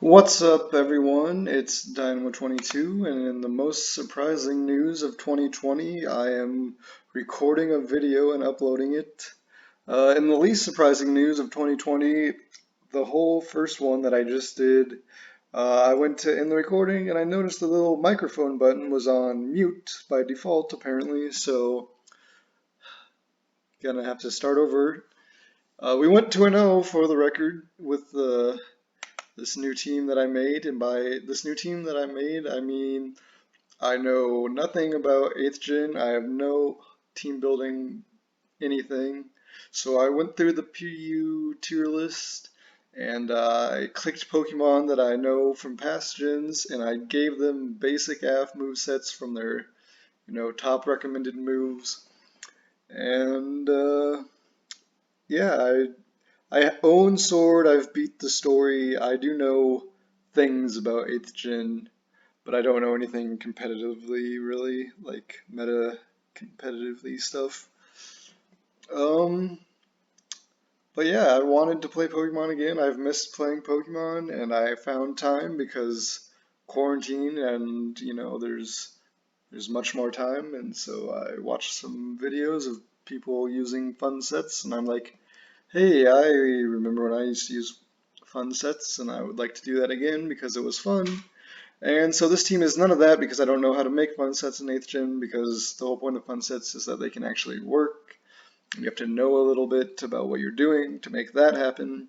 What's up, everyone? It's Dynamo22, and in the most surprising news of 2020, I am recording a video and uploading it. In the least surprising news of 2020, the whole first one that I just did, I went to end the recording and I noticed the little microphone button was on mute by default, apparently, so gonna have to start over. We went 2-0 for the record with this new team that I made, and by this new team that I made, I mean I know nothing about 8th Gen. I have no team building anything. So I went through the PU tier list and I clicked Pokemon that I know from past gens and I gave them basic AF movesets from their, top recommended moves. And yeah, I own Sword, I've beat the story, I do know things about 8th Gen, but I don't know anything competitively, really, like meta competitively stuff. Um, but yeah, I wanted to play Pokemon again. I've missed playing Pokemon, and I found time because quarantine, and there's much more time, and so I watched some videos of people using fun sets, and I'm like, hey, I remember when I used to use fun sets, and I would like to do that again because it was fun. And so this team is none of that because I don't know how to make fun sets in 8th Gen because the whole point of fun sets is that they can actually work. You have to know a little bit about what you're doing to make that happen.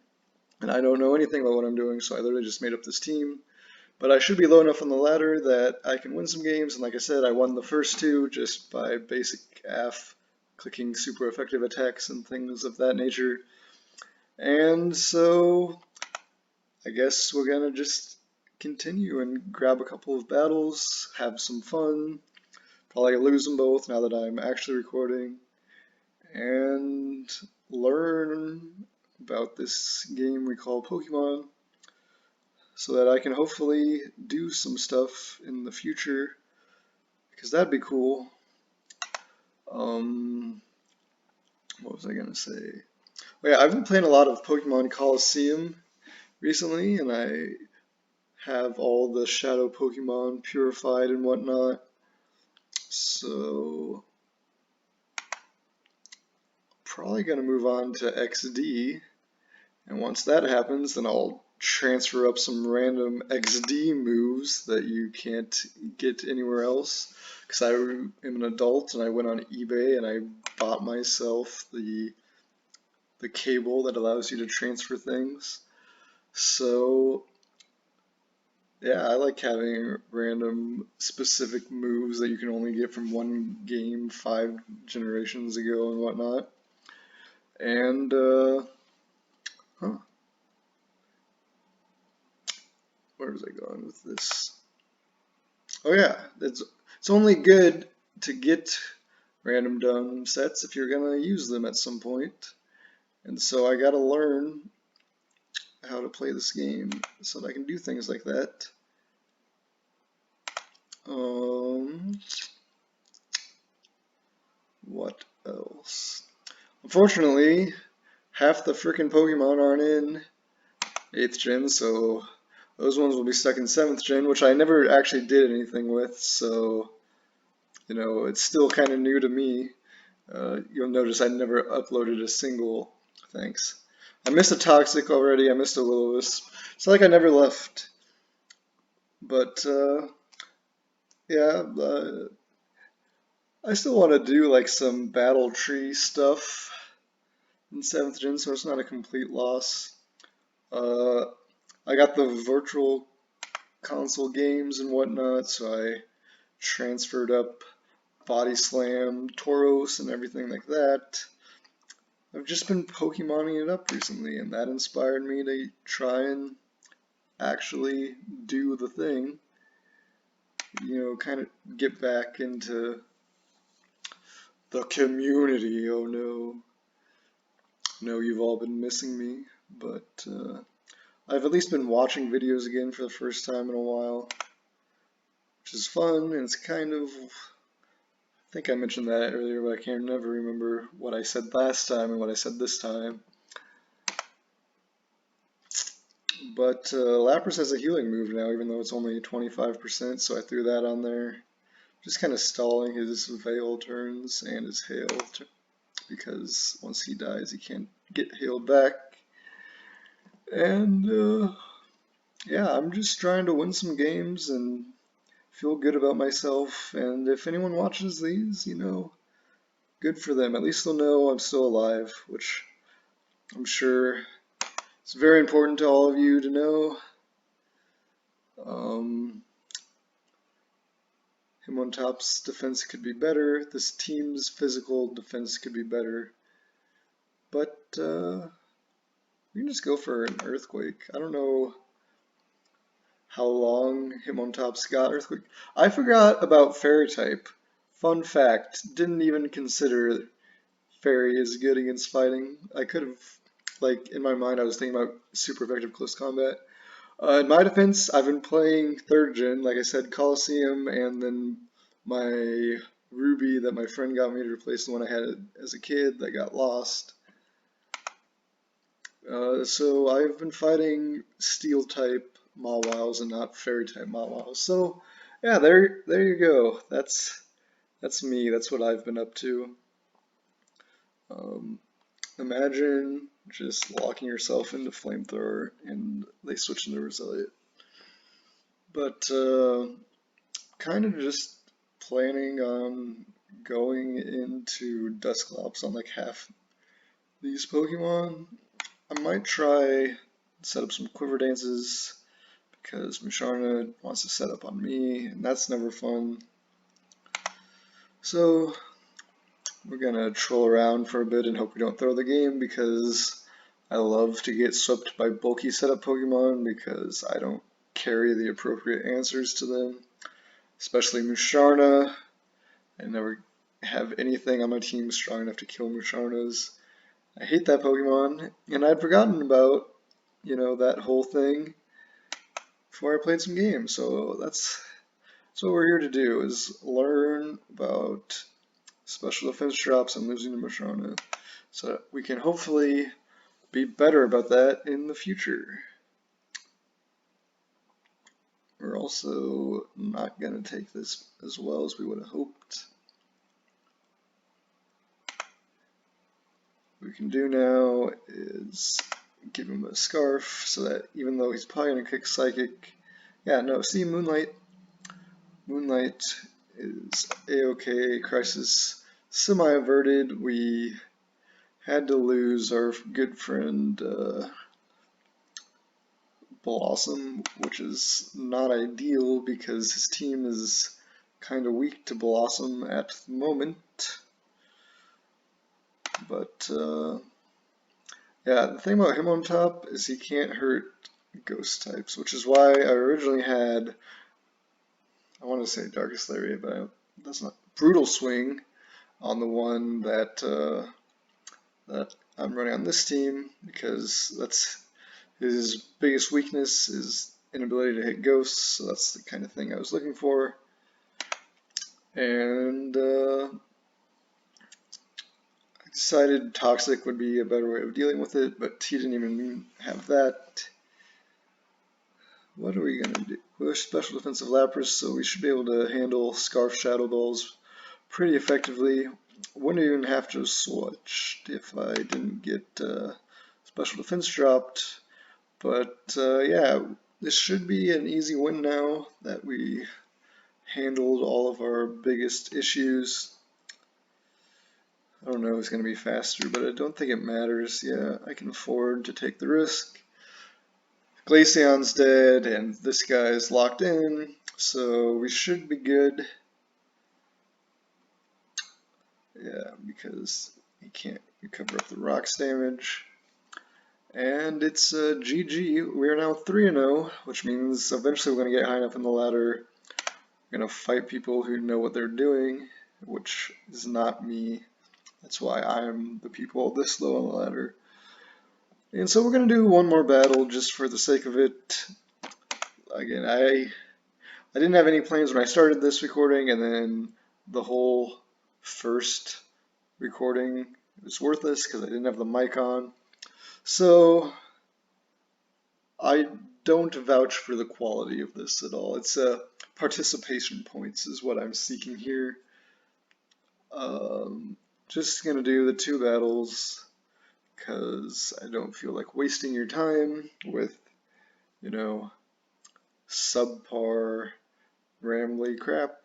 And I don't know anything about what I'm doing, so I literally just made up this team. But I should be low enough on the ladder that I can win some games. And like I said, I won the first two just by basic AF, clicking super effective attacks and things of that nature. And so I guess we're gonna just continue and grab a couple of battles, have some fun, probably lose them both now that I'm actually recording, and learn about this game we call Pokemon so that I can hopefully do some stuff in the future, because that'd be cool. Um, what was I gonna say? Oh yeah, I've been playing a lot of Pokemon Coliseum recently, and I have all the shadow Pokemon purified and whatnot. So probably gonna move on to XD, and once that happens, then I'll transfer up some random XD moves that you can't get anywhere else. Because I am an adult and I went on eBay and I bought myself the cable that allows you to transfer things. So yeah, I like having random specific moves that you can only get from one game 5 generations ago and whatnot. And huh, where was I going with this? Oh yeah, it's only good to get random dumb sets if you're gonna use them at some point. And so I gotta learn how to play this game so that I can do things like that. Um, what else? Unfortunately, half the freaking Pokemon aren't in 8th Gen, so those ones will be stuck in 7th Gen, which I never actually did anything with, so, it's still kind of new to me. You'll notice I never uploaded a single, thanks. I missed a Toxic already, I missed a Will-O-Wisp. It's like I never left. But, yeah, I still want to do like some battle tree stuff in 7th Gen, so it's not a complete loss. Uh, I got the virtual console games and whatnot, so I transferred up Body Slam, Tauros, and everything like that. I've just been Pokemoning it up recently, and that inspired me to try and actually do the thing. Kind of get back into the community. Oh no. No, you've all been missing me, but I've at least been watching videos again for the first time in a while, which is fun, and it's kind of, I think I mentioned that earlier, but I can't never remember what I said last time and what I said this time. But Lapras has a healing move now, even though it's only 25%, so I threw that on there. Just kind of stalling his Veil turns and his Hail, because once he dies, he can't get healed back. And yeah, I'm just trying to win some games and feel good about myself. And if anyone watches these, good for them. At least they'll know I'm still alive, which I'm sure is very important to all of you to know. Him on top's defense could be better. This team's physical defense could be better. But we can just go for an Earthquake. I don't know how long him on top's got Earthquake. I forgot about Fairy type. Fun fact, didn't even consider Fairy is good against fighting. I could have, like, in my mind I was thinking about super effective close combat. In my defense, I've been playing 3rd gen, like I said, Coliseum, and then my Ruby that my friend got me to replace the one I had as a kid that got lost. So I've been fighting Steel type Mawiles and not Fairy type Mawiles. So yeah, there you go. That's me. That's what I've been up to. Imagine just locking yourself into Flamethrower and they switch into Resilient. But kind of just planning on going into Dusclops on like half these Pokemon. I might try set up some Quiver Dances because Musharna wants to set up on me, and that's never fun. So we're gonna troll around for a bit and hope we don't throw the game, because I love to get swept by bulky setup Pokemon because I don't carry the appropriate answers to them, especially Musharna. I never have anything on my team strong enough to kill Musharnas. I hate that Pokemon, and I'd forgotten about, that whole thing before I played some games. So that's what we're here to do, is learn about special defense drops and losing to Musharna, so that we can hopefully be better about that in the future. We're also not going to take this as well as we would have hoped. What we can do now is give him a Scarf, so that even though he's probably going to kick Psychic, yeah, no, see, Moonlight is a-okay. Crisis semi-averted. We had to lose our good friend Blossom, which is not ideal because his team is kind of weak to Blossom at the moment. But yeah, the thing about him on top is he can't hurt ghost types, which is why I originally had, I want to say Darkest Lariat, but that's not, Brutal Swing on the one that I'm running on this team, because that's his biggest weakness, is inability to hit ghosts, so that's the kind of thing I was looking for. And I decided Toxic would be a better way of dealing with it, but he didn't even have that. What are we going to do? We're special defensive Lapras, so we should be able to handle Scarf Shadow Balls pretty effectively. Wouldn't even have to switch if I didn't get special defense dropped. But yeah, this should be an easy win now that we handled all of our biggest issues. I don't know if it's going to be faster, but I don't think it matters. Yeah, I can afford to take the risk. Glaceon's dead, and this guy's locked in, so we should be good. Yeah, because he can't recover up the rocks damage. And it's GG. We are now 3-0, which means eventually we're going to get high enough in the ladder. We're going to fight people who know what they're doing, which is not me. That's why I'm the people this low on the ladder. And so we're going to do one more battle just for the sake of it. Again, I didn't have any plans when I started this recording, and then the whole first recording was worthless because I didn't have the mic on. So I don't vouch for the quality of this at all. It's participation points is what I'm seeking here. Um, just gonna do the 2 battles because I don't feel like wasting your time with, you know, subpar rambly crap.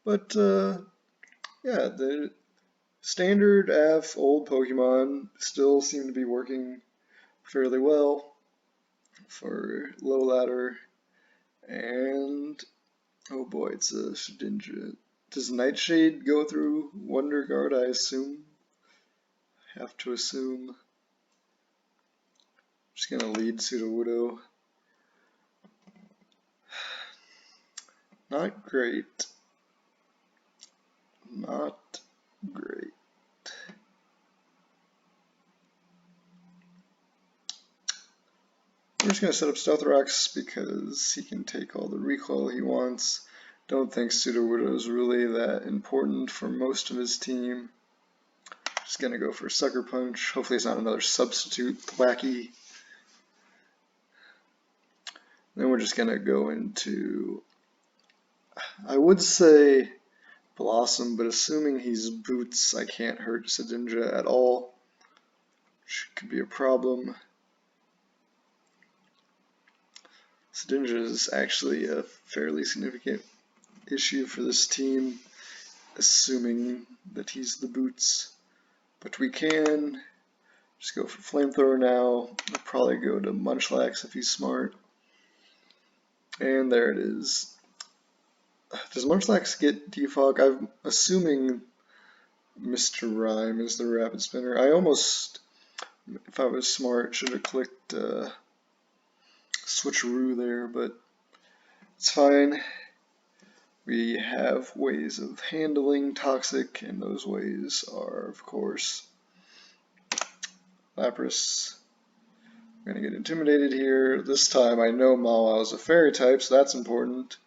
But yeah, the standard F old Pokemon still seem to be working fairly well for low ladder. And oh boy, it's a Shedinja. Does Nightshade go through Wonder Guard? I assume. Have to assume. Just gonna lead Sudowoodo. Not great. Not great. We're just going to set up Stealth Rocks because he can take all the recoil he wants. Don't think Sudowoodo is really that important for most of his team. Just going to go for Sucker Punch. Hopefully it's not another substitute Thwacky. Then we're just going to go into, I would say Blossom, but assuming he's Boots, I can't hurt Shedinja at all, which could be a problem. Shedinja is actually a fairly significant issue for this team, assuming that he's the Boots. But we can just go for Flamethrower now. I'll probably go to Munchlax if he's smart. And there it is. Does Munchlax get Defog? I'm assuming Mr. Rhyme is the Rapid Spinner. I almost, if I was smart, should have clicked Switcheroo there, but it's fine. We have ways of handling Toxic, and those ways are, of course, Lapras. We're going to get intimidated here. This time I know Mawile is a fairy type, so that's important.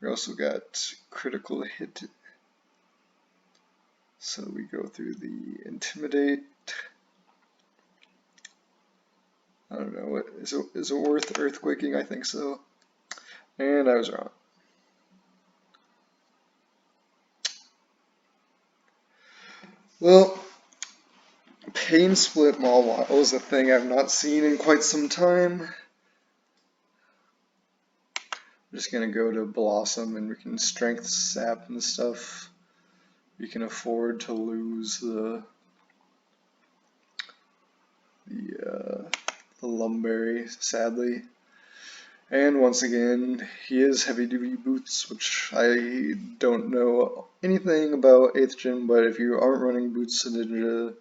We also got critical hit. So we go through the intimidate. I don't know, what is it worth earthquaking? I think so. And I was wrong. Well, Pain Split Mawile is a thing I've not seen in quite some time. I'm just gonna go to Blossom and we can strength sap and stuff. We can afford to lose the Lumberry, sadly. And once again, he is heavy duty boots, which I don't know anything about 8th gen, but if you aren't running boots Shedinja,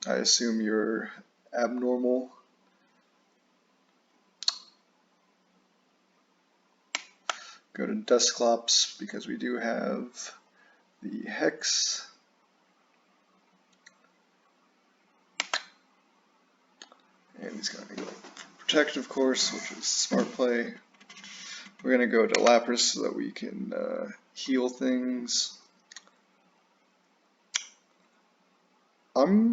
I assume you're abnormal. Go to Dusclops because we do have the Hex. And he's going to go Protect, of course, which is a smart play. We're going to go to Lapras so that we can heal things. I'm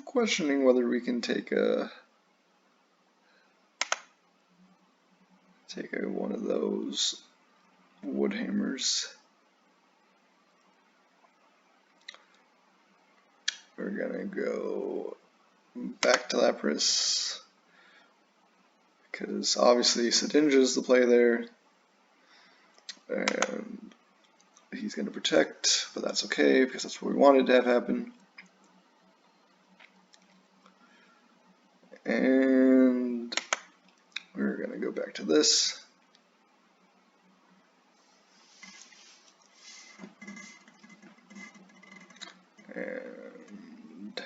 questioning whether we can take one of those wood hammers. We're gonna go back to Lapras because obviously Shedinja is the play there, and he's gonna protect, but that's okay because that's what we wanted to have happen. And we're gonna go back to this. And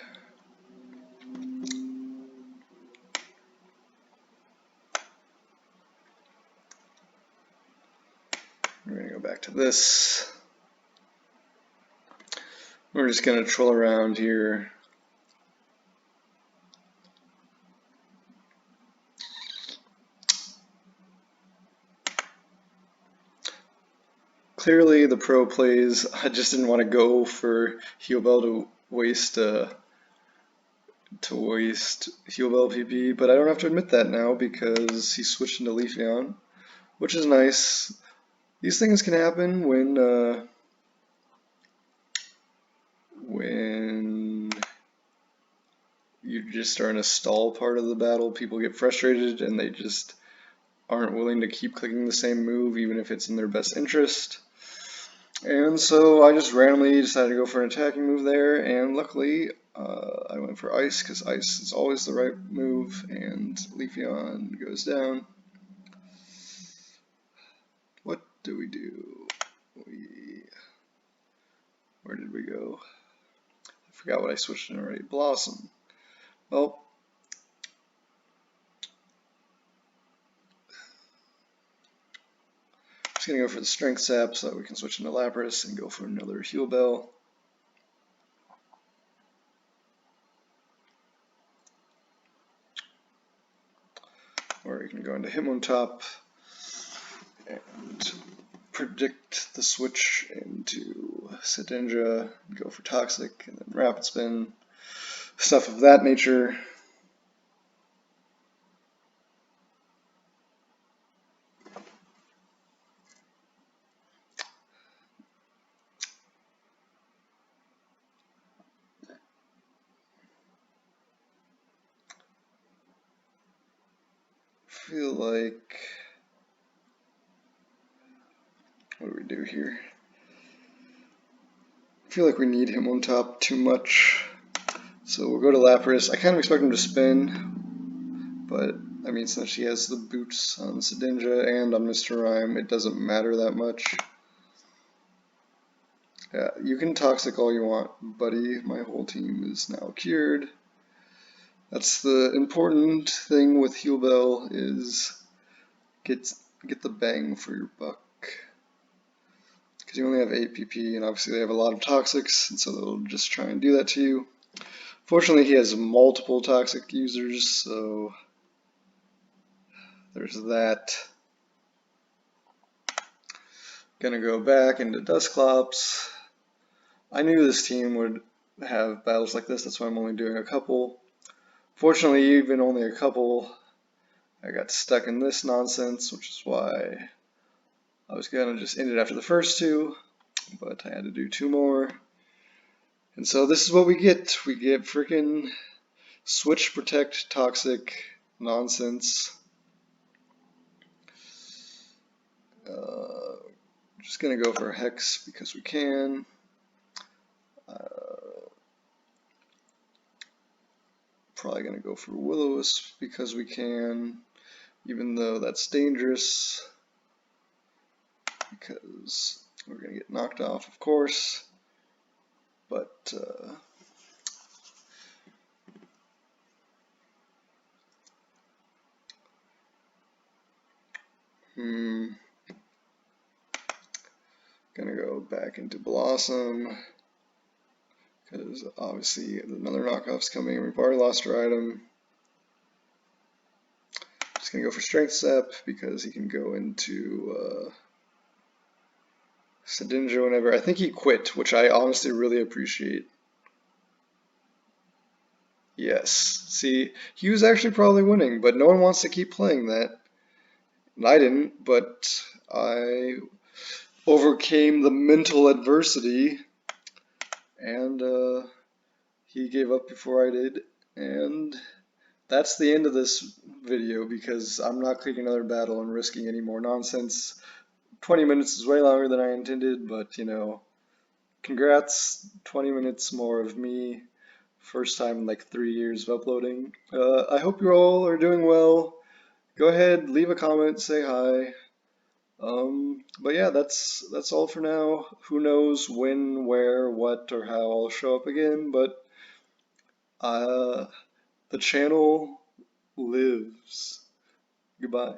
we're going to go back to this. We're just going to troll around here. Clearly the pro plays, I just didn't want to go for Heal Bell to waste to waste heal bell PP, but I don't have to admit that now because he switched into Leafeon, which is nice. These things can happen when you just are in a stall part of the battle. People get frustrated and they just aren't willing to keep clicking the same move even if it's in their best interest. And so I just randomly decided to go for an attacking move there, and luckily I went for Ice because Ice is always the right move, and Leafeon goes down. What do we do? Where did we go? I forgot what I switched in already. Blossom. Well, just gonna go for the Strength Sap so that we can switch into Lapras and go for another Heal Bell. Or you can go into Hitmontop and predict the switch into Sedinja, go for Toxic, and then Rapid Spin, stuff of that nature. Feel like, what do we do here? I feel like we need him on top too much, so we'll go to Lapras. I kind of expect him to spin, but I mean, since he has the boots on Sedinja and on Mr. Rhyme, it doesn't matter that much. Yeah, you can Toxic all you want, buddy. My whole team is now cured. That's the important thing with Heal Bell is get the bang for your buck. Because you only have 8 PP, and obviously they have a lot of Toxics, and so they'll just try and do that to you. Fortunately, he has multiple Toxic users, so there's that. Gonna go back into Dusclops. I knew this team would have battles like this, that's why I'm only doing a couple. Fortunately, even only a couple, I got stuck in this nonsense, which is why I was gonna just end it after the first two, but I had to do 2 more. And so this is what we get. We get freaking Switch Protect Toxic nonsense. Just gonna go for Hex because we can. Probably gonna go for Will-O-Wisp because we can, even though that's dangerous because we're gonna get knocked off, of course. But gonna go back into Blossom because obviously another knockoff's coming and we've already lost our item. Just gonna go for Strength Sap because he can go into Sedinja whenever. I think he quit, which I honestly really appreciate. Yes, see, he was actually probably winning, but no one wants to keep playing that. And I didn't, but I overcame the mental adversity, and he gave up before I did, and that's the end of this video because I'm not clicking another battle and risking any more nonsense. 20 minutes is way longer than I intended, but you know, congrats, 20 minutes more of me. First time in like 3 years of uploading. I hope you all are doing well. Go ahead, leave a comment, say hi. But yeah, that's all for now. Who knows when, where, what, or how I'll show up again, but the channel lives. Goodbye.